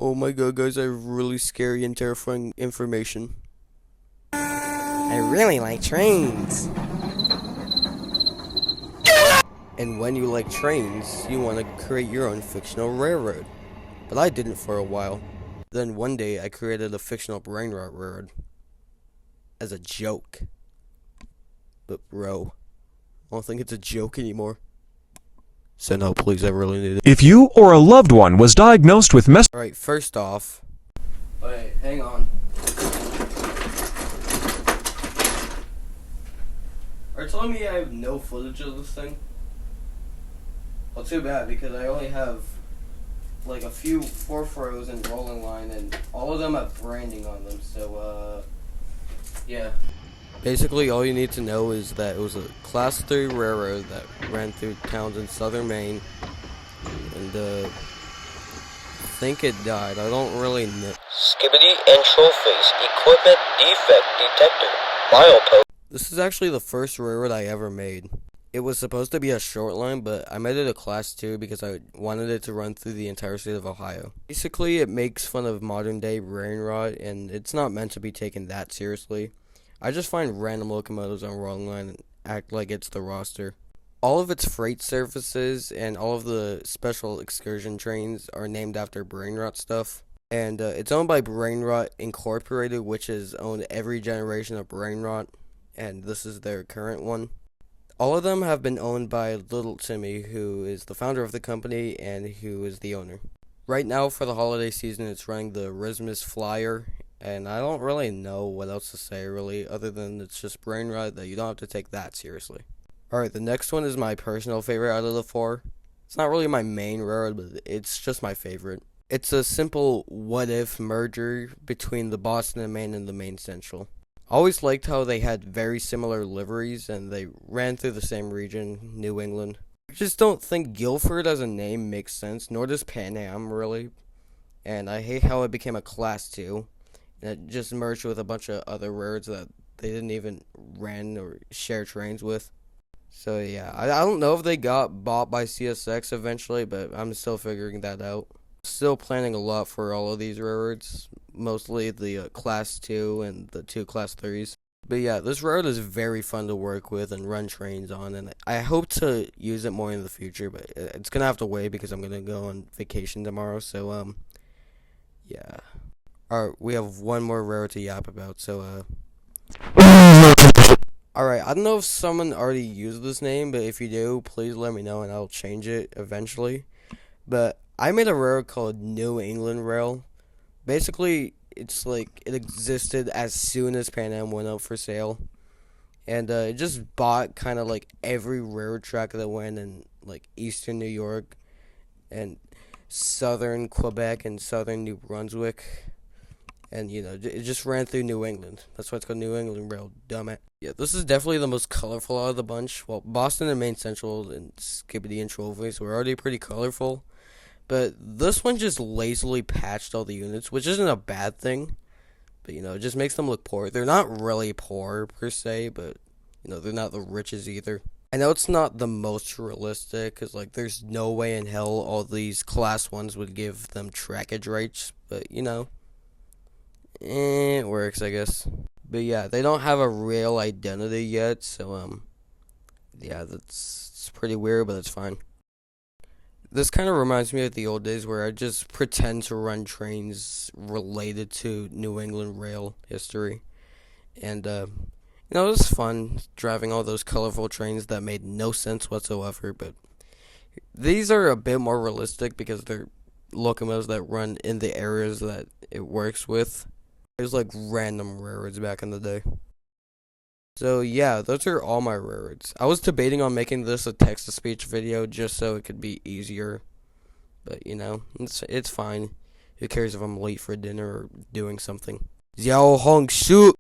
Oh my god, guys, I have really scary and terrifying information. I really like trains. And when you like trains, you want to create your own fictional railroad. But I didn't for a while. Then one day, I created a fictional brain rot railroad. As a joke. But bro, I don't think it's a joke anymore. So no, please, I really need it. If you or a loved one was diagnosed with Alright, first off... Wait, hang on. Are you telling me I have no footage of this thing? Well, too bad, because I only have like a few fourth rows and rolling line, and all of them have branding on them, so yeah. Basically, all you need to know is that it was a Class 3 railroad that ran through towns in southern Maine, and I think it died. I don't really know. Skibbity and Trollface, equipment defect detector, milepost. This is actually the first railroad I ever made. It was supposed to be a short line, but I made it a Class 2 because I wanted it to run through the entire state of Ohio. Basically, it makes fun of modern day brain rot, and it's not meant to be taken that seriously. I just find random locomotives on rolling line and act like it's the roster. All of its freight services and all of the special excursion trains are named after brain rot stuff. And it's owned by Brain Rot Incorporated, which has owned every generation of brain rot, and this is their current one. All of them have been owned by Little Timmy, who is the founder of the company and who is the owner. Right now, for the holiday season, it's running the Christmas Flyer, and I don't really know what else to say, really, other than it's just brain rot that you don't have to take that seriously. Alright, the next one is my personal favorite out of the four. It's not really my main railroad, but it's just my favorite. It's a simple what-if merger between the Boston and Maine and the Maine Central. I always liked how they had very similar liveries, and they ran through the same region, New England. I just don't think Guilford as a name makes sense, nor does Pan Am, really. And I hate how it became a Class 2. And it just merged with a bunch of other railroads that they didn't even run or share trains with. So yeah, I don't know if they got bought by CSX eventually, but I'm still figuring that out. Still planning a lot for all of these railroads, mostly the Class 2 and the 2 Class 3s. But yeah, this railroad is very fun to work with and run trains on, and I hope to use it more in the future, but it's going to have to wait because I'm going to go on vacation tomorrow, so yeah. Alright, we have one more railroad to yap about, so Alright, I don't know if someone already used this name, but if you do, please let me know and I'll change it eventually. But I made a railroad called New England Rail. Basically, it's like it existed as soon as Pan Am went up for sale. And it just bought kind of like every railroad track that went in like eastern New York and southern Quebec and southern New Brunswick. And, you know, it just ran through New England. That's why it's called New England Rail, dumb it. Yeah, this is definitely the most colorful out of the bunch. Well, Boston and Maine Central and Skibbity and Trollface were already pretty colorful. But this one just lazily patched all the units, which isn't a bad thing. But, you know, it just makes them look poor. They're not really poor, per se, but, you know, they're not the richest either. I know it's not the most realistic, because, like, there's no way in hell all these Class 1s would give them trackage rights. But, you know, it works, I guess. But, yeah, they don't have a real identity yet, so, yeah, it's pretty weird, but it's fine. This kind of reminds me of the old days where I just pretend to run trains related to New England rail history. And, you know, it was fun driving all those colorful trains that made no sense whatsoever. But these are a bit more realistic because they're locomotives that run in the areas that it works with. There's like random railroads back in the day. So yeah, those are all my railroads. I was debating on making this a text-to-speech video just so it could be easier. But, you know, it's fine. Who cares if I'm late for dinner or doing something? Xiao Hong Shu!